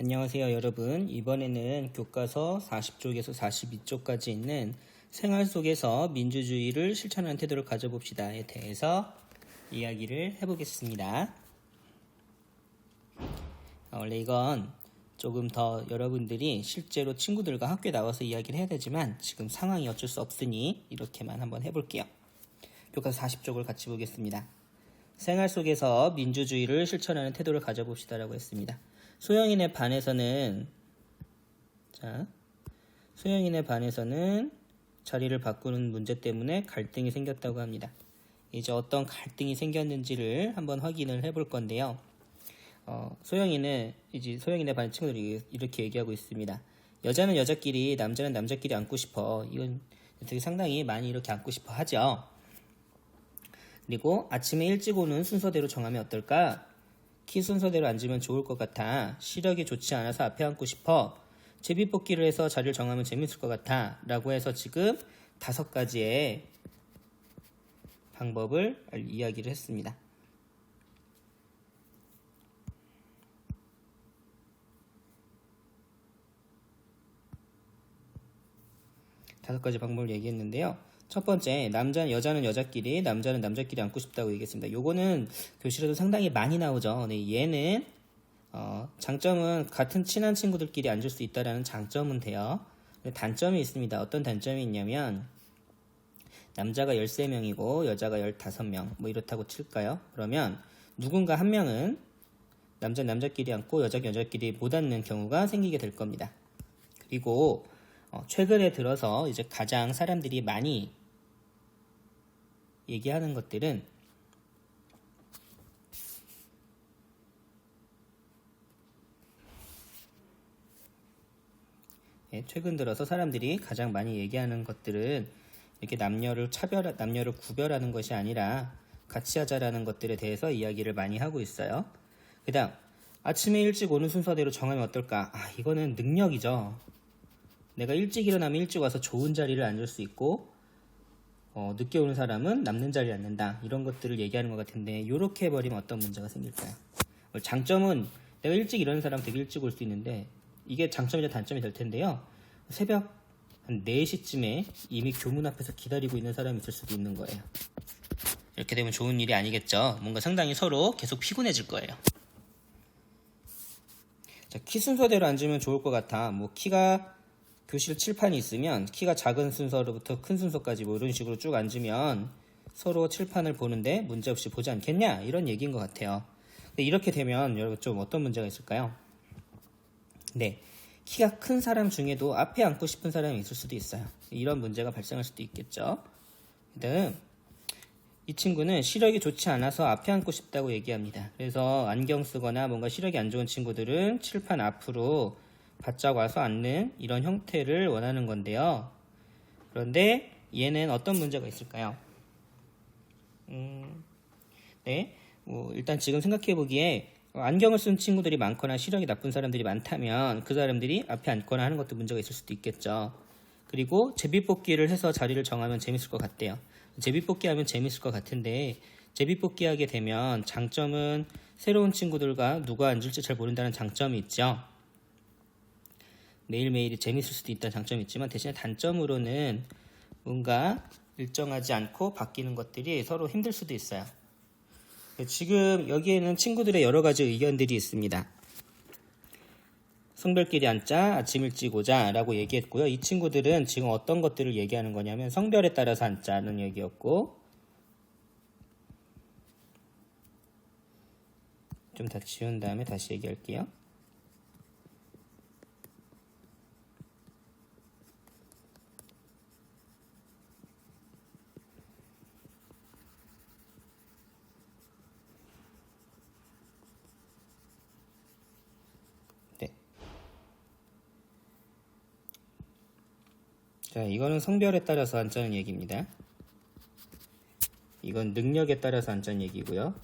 안녕하세요 여러분. 이번에는 교과서 40쪽에서 42쪽까지 있는 생활 속에서 민주주의를 실천하는 태도를 가져봅시다에 대해서 이야기를 해보겠습니다. 원래 이건 조금 더 여러분들이 실제로 친구들과 학교에 나와서 이야기를 해야 되지만 지금 상황이 어쩔 수 없으니 이렇게만 한번 해볼게요. 교과서 40쪽을 같이 보겠습니다. 생활 속에서 민주주의를 실천하는 태도를 가져봅시다라고 했습니다. 소영인의 반에서는 자리를 바꾸는 문제 때문에 갈등이 생겼다고 합니다. 이제 어떤 갈등이 생겼는지를 한번 확인을 해볼 건데요. 소영인의 반 친구들이 이렇게 얘기하고 있습니다. 여자는 여자끼리, 남자는 남자끼리 앉고 싶어. 이건 되게 상당히 많이 이렇게 앉고 싶어 하죠. 그리고 아침에 일찍 오는 순서대로 정하면 어떨까? 키 순서대로 앉으면 좋을 것 같아. 시력이 좋지 않아서 앞에 앉고 싶어. 제비뽑기를 해서 자리를 정하면 재밌을 것 같아. 라고 해서 지금 5가지의 방법을 이야기를 했습니다. 다섯 가지 방법을 얘기했는데요. 첫 번째, 여자는 여자끼리, 남자는 남자끼리 앉고 싶다고 얘기했습니다. 요거는 교실에도 상당히 많이 나오죠. 네, 얘는 장점은 같은 친한 친구들끼리 앉을 수 있다라는 장점은 돼요. 단점이 있습니다. 어떤 단점이 있냐면 남자가 13명이고 여자가 15명 뭐 이렇다고 칠까요? 그러면 누군가 한 명은 남자끼리 앉고 여자끼리 못 앉는 경우가 생기게 될 겁니다. 그리고 최근에 들어서 이제 가장 사람들이 많이 얘기하는 것들은 최근 들어서 사람들이 가장 많이 얘기하는 것들은 이렇게 남녀를 구별하는 것이 아니라 같이 하자라는 것들에 대해서 이야기를 많이 하고 있어요. 그 다음, 아침에 일찍 오는 순서대로 정하면 어떨까? 이거는 능력이죠. 내가 일찍 일어나면 일찍 와서 좋은 자리를 앉을 수 있고 늦게 오는 사람은 남는 자리에 앉는다. 이런 것들을 얘기하는 것 같은데 이렇게 해버리면 어떤 문제가 생길까요? 장점은 내가 일찍 일어나는 사람 되게 일찍 올 수 있는데 이게 장점이자 단점이 될 텐데요. 새벽 한 4시쯤에 이미 교문 앞에서 기다리고 있는 사람이 있을 수도 있는 거예요. 이렇게 되면 좋은 일이 아니겠죠. 뭔가 상당히 서로 계속 피곤해질 거예요. 자, 키 순서대로 앉으면 좋을 것 같아. 키가 교실 칠판이 있으면 키가 작은 순서로부터 큰 순서까지 이런 식으로 쭉 앉으면 서로 칠판을 보는데 문제없이 보지 않겠냐? 이런 얘기인 것 같아요. 근데 이렇게 되면 여러분 좀 어떤 문제가 있을까요? 네, 키가 큰 사람 중에도 앞에 앉고 싶은 사람이 있을 수도 있어요. 이런 문제가 발생할 수도 있겠죠. 그다음 이 친구는 시력이 좋지 않아서 앞에 앉고 싶다고 얘기합니다. 그래서 안경 쓰거나 뭔가 시력이 안 좋은 친구들은 칠판 앞으로 바짝 와서 앉는 이런 형태를 원하는 건데요. 그런데 얘는 어떤 문제가 있을까요? 일단 지금 생각해보기에 안경을 쓴 친구들이 많거나 시력이 나쁜 사람들이 많다면 그 사람들이 앞에 앉거나 하는 것도 문제가 있을 수도 있겠죠. 그리고 제비뽑기를 해서 자리를 정하면 재밌을 것 같대요. 제비뽑기 하면 재밌을 것 같은데 제비뽑기 하게 되면 장점은 새로운 친구들과 누가 앉을지 잘 모른다는 장점이 있죠. 매일매일이 재밌을 수도 있다는 장점이 있지만 대신에 단점으로는 뭔가 일정하지 않고 바뀌는 것들이 서로 힘들 수도 있어요. 지금 여기에는 친구들의 여러 가지 의견들이 있습니다. 성별끼리 앉자, 아침 일찍 오자 라고 얘기했고요. 이 친구들은 지금 어떤 것들을 얘기하는 거냐면 성별에 따라서 앉자는 얘기였고 좀 다 지운 다음에 다시 얘기할게요. 자, 이거는 성별에 따라서 앉자는 얘기입니다. 이건 능력에 따라서 앉자는 얘기고요.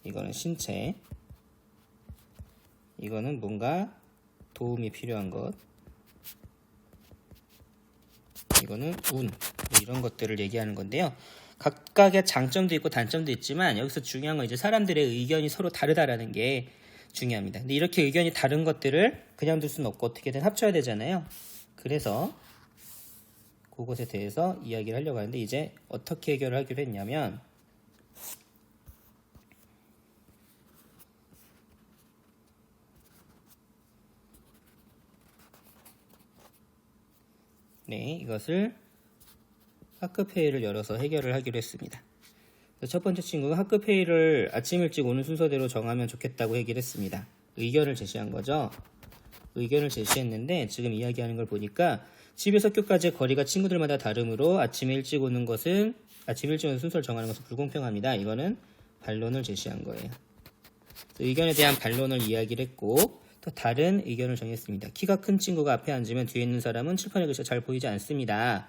이거는 신체. 이거는 뭔가 도움이 필요한 것. 이거는 운. 이런 것들을 얘기하는 건데요. 각각의 장점도 있고 단점도 있지만 여기서 중요한 건 이제 사람들의 의견이 서로 다르다라는 게 중요합니다. 근데 이렇게 의견이 다른 것들을 그냥 둘 수는 없고 어떻게든 합쳐야 되잖아요. 그래서 그것에 대해서 이야기를 하려고 하는데 이제 어떻게 해결을 하기로 했냐면 네, 이것을 학급회의를 열어서 해결을 하기로 했습니다. 첫 번째 친구가 학급회의를 아침 일찍 오는 순서대로 정하면 좋겠다고 얘기를 했습니다. 의견을 제시한 거죠. 의견을 제시했는데 지금 이야기하는 걸 보니까 집에서 학교까지의 거리가 친구들마다 다르므로 아침에 일찍 오는 순서를 정하는 것은 불공평합니다. 이거는 반론을 제시한 거예요. 의견에 대한 반론을 이야기를 했고 또 다른 의견을 정했습니다. 키가 큰 친구가 앞에 앉으면 뒤에 있는 사람은 칠판의 글씨가 잘 보이지 않습니다.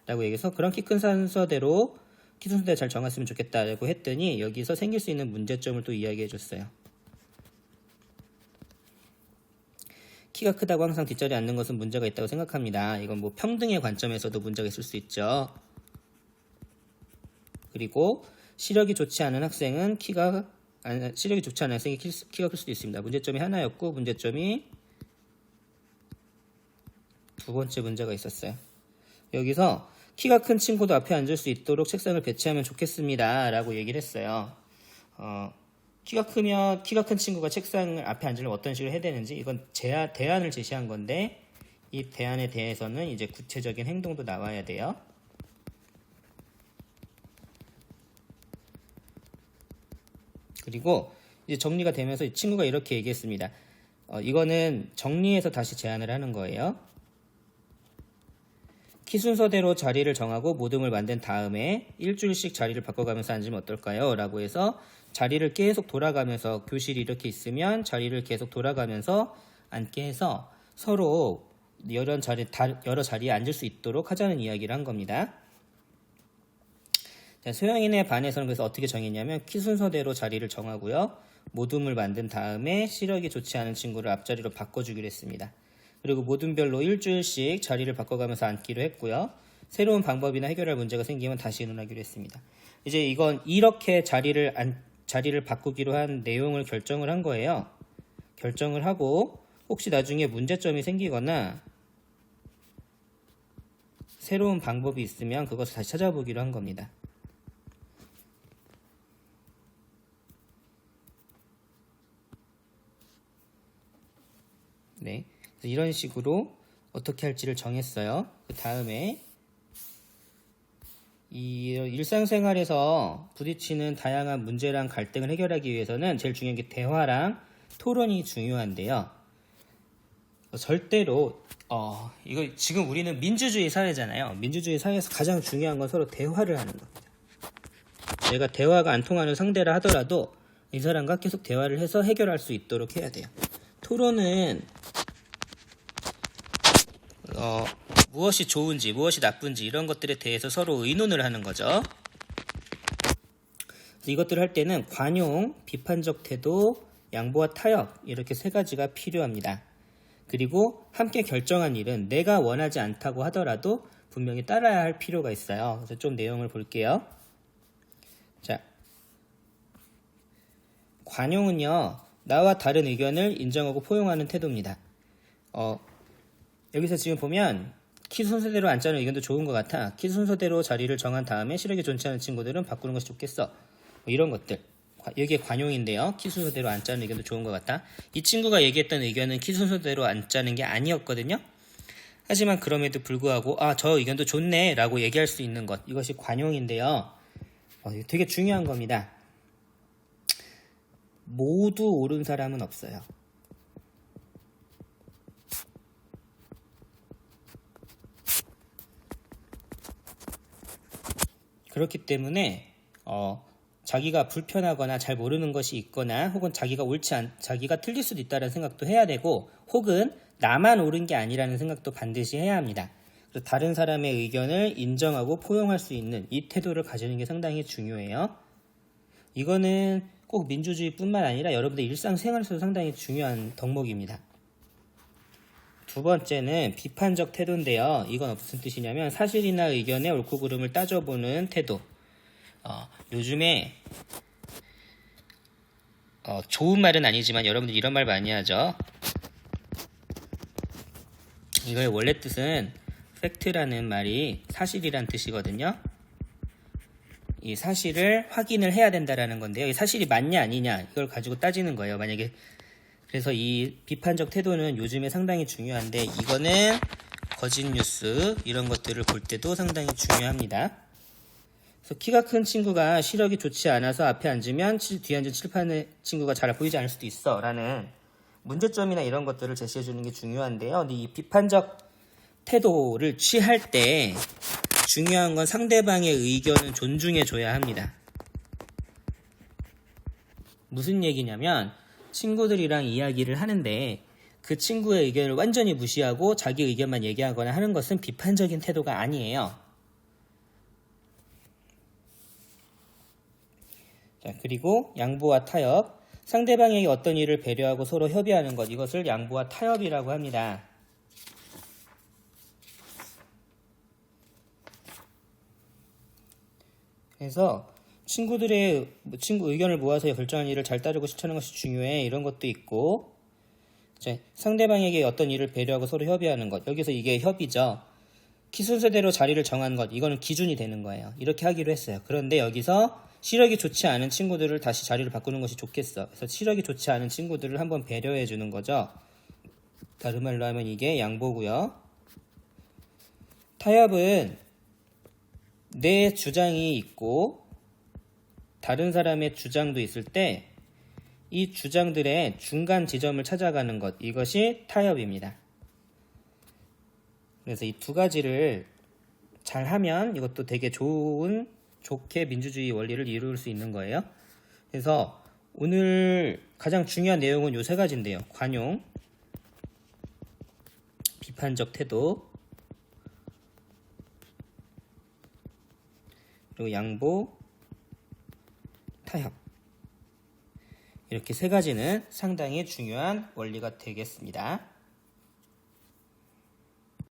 라고 얘기해서 그런 키 큰 순서대로 잘 정했으면 좋겠다고 했더니 여기서 생길 수 있는 문제점을 또 이야기해 줬어요. 키가 크다고 항상 뒷자리에 앉는 것은 문제가 있다고 생각합니다. 이건 뭐 평등의 관점에서도 문제가 있을 수 있죠. 그리고 시력이 좋지 않은 학생이 키가 클 수도 있습니다. 문제점이 하나였고 문제점이 두 번째 문제가 있었어요. 여기서 키가 큰 친구도 앞에 앉을 수 있도록 책상을 배치하면 좋겠습니다. 라고 얘기를 했어요. 키가 큰 친구가 책상을 앞에 앉으려면 어떤 식으로 해야 되는지 이건 대안을 제시한 건데 이 대안에 대해서는 이제 구체적인 행동도 나와야 돼요. 그리고 이제 정리가 되면서 이 친구가 이렇게 얘기했습니다. 이거는 정리해서 다시 제안을 하는 거예요. 키 순서대로 자리를 정하고 모둠을 만든 다음에 일주일씩 자리를 바꿔가면서 앉으면 어떨까요? 라고 해서 자리를 계속 돌아가면서 교실이 이렇게 있으면 자리를 계속 돌아가면서 앉게 해서 서로 여러 자리에 앉을 수 있도록 하자는 이야기를 한 겁니다. 자, 소영이네 반에서는 그래서 어떻게 정했냐면 키 순서대로 자리를 정하고요. 모둠을 만든 다음에 시력이 좋지 않은 친구를 앞자리로 바꿔주기로 했습니다. 그리고 모둠별로 일주일씩 자리를 바꿔가면서 앉기로 했고요. 새로운 방법이나 해결할 문제가 생기면 다시 의논하기로 했습니다. 이제 이건 이렇게 자리를 바꾸기로 한 내용을 결정을 한 거예요. 결정을 하고 혹시 나중에 문제점이 생기거나 새로운 방법이 있으면 그것을 다시 찾아보기로 한 겁니다. 네, 그래서 이런 식으로 어떻게 할지를 정했어요. 그 다음에 이 일상생활에서 부딪히는 다양한 문제랑 갈등을 해결하기 위해서는 제일 중요한 게 대화랑 토론이 중요한데요. 절대로 이거 지금 우리는 민주주의 사회잖아요. 민주주의 사회에서 가장 중요한 건 서로 대화를 하는 겁니다. 내가 대화가 안 통하는 상대라 하더라도 이 사람과 계속 대화를 해서 해결할 수 있도록 해야 돼요. 토론은 무엇이 좋은지 무엇이 나쁜지 이런 것들에 대해서 서로 의논을 하는 거죠. 이것들을 할 때는 관용, 비판적 태도, 양보와 타협 이렇게 세 가지가 필요합니다. 그리고 함께 결정한 일은 내가 원하지 않다고 하더라도 분명히 따라야 할 필요가 있어요. 그래서 좀 내용을 볼게요. 자, 관용은요, 나와 다른 의견을 인정하고 포용하는 태도입니다. 여기서 지금 보면 키 순서대로 앉자는 의견도 좋은 것 같아. 키 순서대로 자리를 정한 다음에 시력이 좋지 않은 친구들은 바꾸는 것이 좋겠어. 이런 것들. 여기에 관용인데요. 키 순서대로 앉자는 의견도 좋은 것 같다. 이 친구가 얘기했던 의견은 키 순서대로 앉자는 게 아니었거든요. 하지만 그럼에도 불구하고 저 의견도 좋네 라고 얘기할 수 있는 것. 이것이 관용인데요. 되게 중요한 겁니다. 모두 옳은 사람은 없어요. 그렇기 때문에 자기가 불편하거나 잘 모르는 것이 있거나 혹은 자기가 틀릴 수도 있다는 생각도 해야 되고 혹은 나만 옳은 게 아니라는 생각도 반드시 해야 합니다. 그래서 다른 사람의 의견을 인정하고 포용할 수 있는 이 태도를 가지는 게 상당히 중요해요. 이거는 꼭 민주주의뿐만 아니라 여러분들 일상생활에서도 상당히 중요한 덕목입니다. 두 번째는 비판적 태도인데요. 이건 무슨 뜻이냐면 사실이나 의견의 옳고 그름을 따져보는 태도. 요즘에 좋은 말은 아니지만 여러분들 이런 말 많이 하죠. 이거의 원래 뜻은 팩트라는 말이 사실이란 뜻이거든요. 이 사실을 확인을 해야 된다라는 건데요. 이 사실이 맞냐 아니냐 이걸 가지고 따지는 거예요. 만약에 그래서 이 비판적 태도는 요즘에 상당히 중요한데 이거는 거짓 뉴스 이런 것들을 볼 때도 상당히 중요합니다. 그래서 키가 큰 친구가 시력이 좋지 않아서 앞에 앉으면 뒤에 앉은 칠판의 친구가 잘 보이지 않을 수도 있어 라는 문제점이나 이런 것들을 제시해 주는 게 중요한데요. 근데 이 비판적 태도를 취할 때 중요한 건 상대방의 의견은 존중해 줘야 합니다. 무슨 얘기냐면 친구들이랑 이야기를 하는데 그 친구의 의견을 완전히 무시하고 자기 의견만 얘기하거나 하는 것은 비판적인 태도가 아니에요. 자, 그리고 양보와 타협. 상대방에게 어떤 일을 배려하고 서로 협의하는 것, 이것을 양보와 타협이라고 합니다. 그래서 친구들의 친구 의견을 모아서 결정한 일을 잘 따르고 실천하는 것이 중요해. 이런 것도 있고, 이제 상대방에게 어떤 일을 배려하고 서로 협의하는 것. 여기서 이게 협의죠. 키 순서대로 자리를 정한 것. 이거는 기준이 되는 거예요. 이렇게 하기로 했어요. 그런데 여기서 시력이 좋지 않은 친구들을 다시 자리를 바꾸는 것이 좋겠어. 그래서 시력이 좋지 않은 친구들을 한번 배려해 주는 거죠. 다른 말로 하면 이게 양보고요. 타협은 내 주장이 있고 다른 사람의 주장도 있을 때 이 주장들의 중간 지점을 찾아가는 것, 이것이 타협입니다. 그래서 이 두 가지를 잘 하면 이것도 되게 좋게 민주주의 원리를 이룰 수 있는 거예요. 그래서 오늘 가장 중요한 내용은 요 세 가지인데요. 관용, 비판적 태도, 그리고 양보, 타협. 이렇게 세 가지는 상당히 중요한 원리가 되겠습니다.